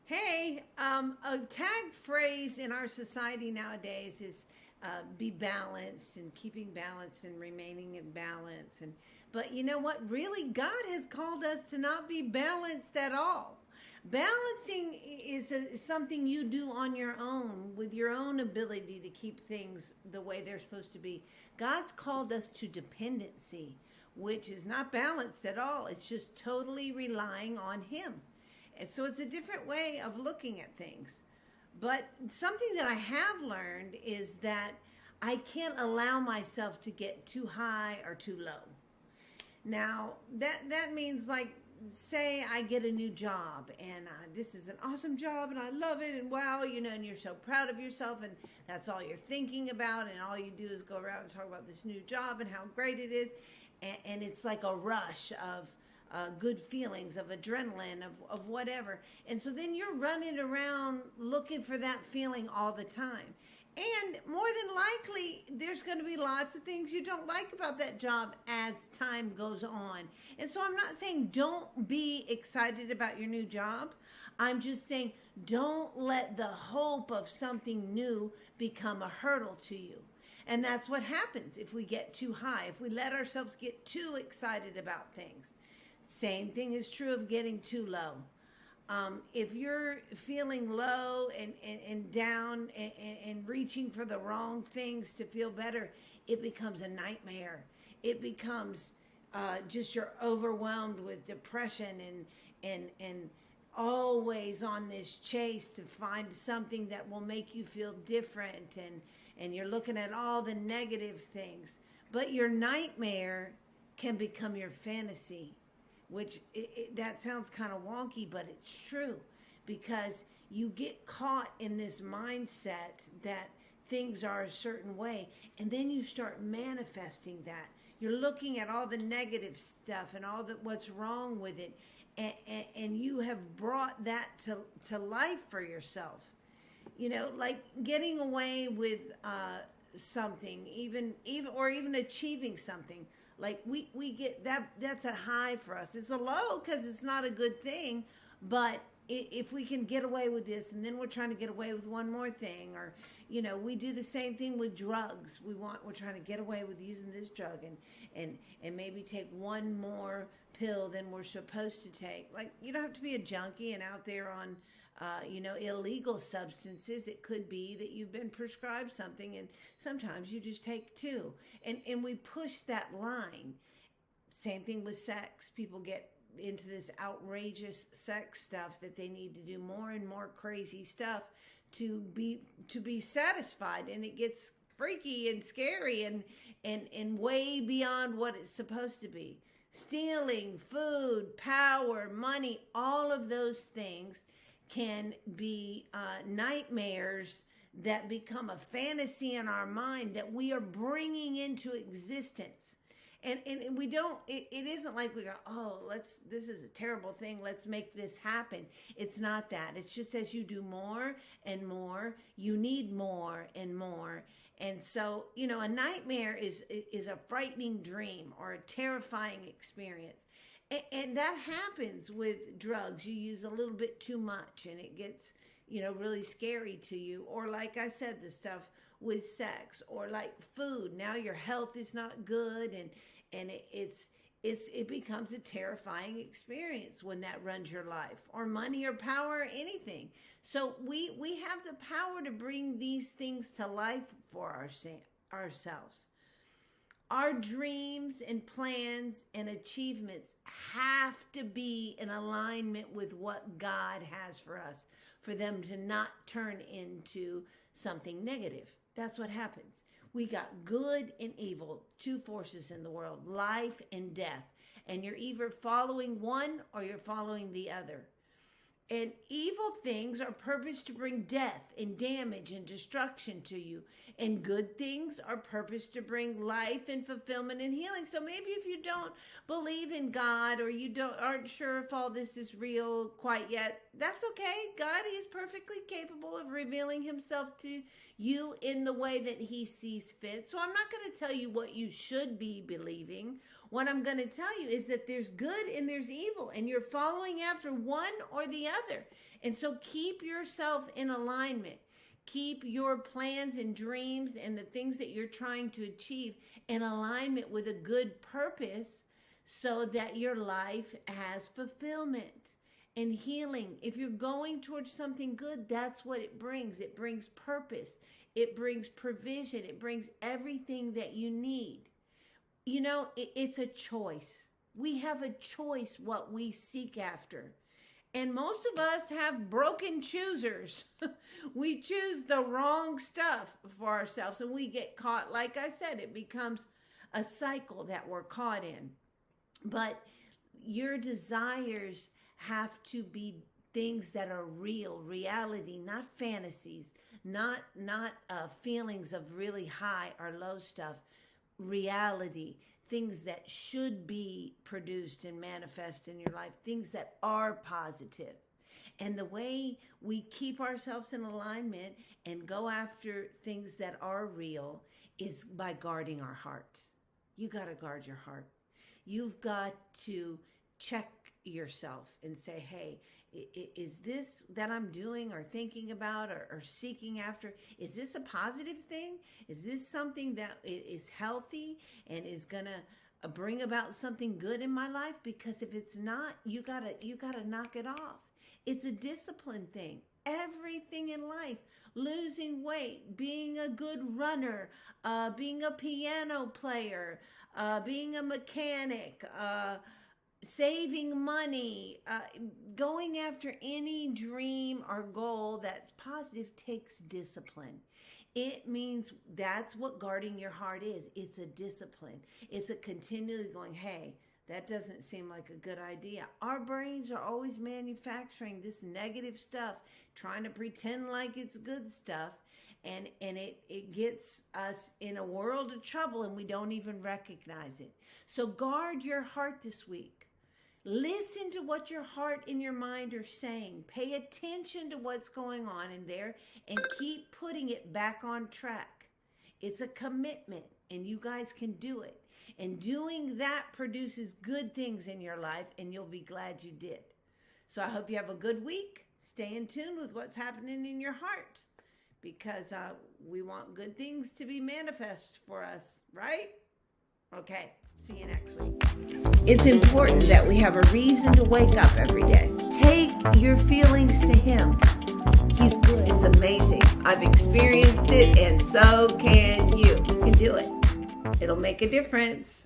Hey, a tag phrase in our society nowadays is be balanced and keeping balance and remaining in balance. But you know what? Really, God has called us to not be balanced at all. Balancing is something you do on your own with your own ability to keep things the way they're supposed to be. God's called us to dependency, which is not balanced at all. It's just totally relying on Him. And so it's a different way of looking at things. But something that I have learned is that I can't allow myself to get too high or too low. Now, that means, like, say I get a new job and this is an awesome job and I love it and wow, and you're so proud of yourself and that's all you're thinking about and all you do is go around and talk about this new job and how great it is. And it's like a rush of good feelings, of adrenaline, of whatever. And so then you're running around looking for that feeling all the time. And more than likely, there's going to be lots of things you don't like about that job as time goes on. And so I'm not saying don't be excited about your new job. I'm just saying don't let the hope of something new become a hurdle to you. And that's what happens if we get too high, if we let ourselves get too excited about things. Same thing is true of getting too low. If you're feeling low and down and reaching for the wrong things to feel better, it becomes a nightmare. It becomes just you're overwhelmed with depression and always on this chase to find something that will make you feel different and you're looking at all the negative things. But your nightmare can become your fantasy, which that sounds kind of wonky, but it's true because you get caught in this mindset that things are a certain way, and then you start manifesting that. You're looking at all the negative stuff and all that what's wrong with it, and you have brought that to life for yourself. Like getting away with something, even achieving something. Like we get that's a high for us. It's a low because it's not a good thing. But if we can get away with this, and then we're trying to get away with one more thing, or we do the same thing with drugs. We're trying to get away with using this drug and maybe take one more pill than we're supposed to take. Like you don't have to be a junkie and out there on illegal substances. It could be that you've been prescribed something and sometimes you just take two. And we push that line. Same thing with sex. People get into this outrageous sex stuff that they need to do more and more crazy stuff to be satisfied. And it gets freaky and scary and way beyond what it's supposed to be. Stealing, food, power, money, all of those things can be nightmares that become a fantasy in our mind that we are bringing into existence. And we don't, it isn't like we go, oh, this is a terrible thing, let's make this happen. It's not that. It's just as you do more and more, you need more and more. And so, a nightmare is a frightening dream or a terrifying experience. And that happens with drugs. You use a little bit too much and it gets, really scary to you. Or like I said, the stuff with sex or like food. Now your health is not good and it becomes a terrifying experience when that runs your life, or money or power or anything. So we have the power to bring these things to life for ourselves. Our dreams and plans and achievements have to be in alignment with what God has for us, for them to not turn into something negative. That's what happens. We got good and evil, two forces in the world, life and death. And you're either following one or you're following the other. And evil things are purposed to bring death and damage and destruction to you. And good things are purposed to bring life and fulfillment and healing. So maybe if you don't believe in God, or you aren't sure if all this is real quite yet, that's okay. God is perfectly capable of revealing himself to you in the way that he sees fit. So I'm not going to tell you what you should be believing. What I'm going to tell you is that there's good and there's evil, and you're following after one or the other. And so keep yourself in alignment. Keep your plans and dreams and the things that you're trying to achieve in alignment with a good purpose, so that your life has fulfillment and healing. If you're going towards something good, that's what it brings. It brings purpose. It brings provision. It brings everything that you need. You know, it's a choice. We have a choice what we seek after. And most of us have broken choosers. We choose the wrong stuff for ourselves, and we get caught. Like I said, it becomes a cycle that we're caught in. But your desires have to be things that are real, reality, not fantasies, not feelings of really high or low stuff. Reality, things that should be produced and manifest in your life, things that are positive. And the way we keep ourselves in alignment and go after things that are real is by guarding our heart. You got to guard your heart. You've got to check yourself and say, hey, is this that I'm doing or thinking about or seeking after, is this a positive thing? Is this something that is healthy and is gonna bring about something good in my life? Because if it's not, you gotta knock it off. It's a discipline thing. Everything in life, losing weight, being a good runner, being a piano player, being a mechanic, saving money, going after any dream or goal that's positive takes discipline. It means that's what guarding your heart is. It's a discipline. It's a continually going, hey, that doesn't seem like a good idea. Our brains are always manufacturing this negative stuff, trying to pretend like it's good stuff. And it gets us in a world of trouble, and we don't even recognize it. So guard your heart this week. Listen to what your heart and your mind are saying. Pay attention to what's going on in there and keep putting it back on track. It's a commitment, and you guys can do it. And doing that produces good things in your life, and you'll be glad you did. So I hope you have a good week. Stay in tune with what's happening in your heart, because we want good things to be manifest for us, right? Okay, see you next week. It's important that we have a reason to wake up every day. Take your feelings to him. He's good. It's amazing. I've experienced it, and so can you. You can do it. It'll make a difference.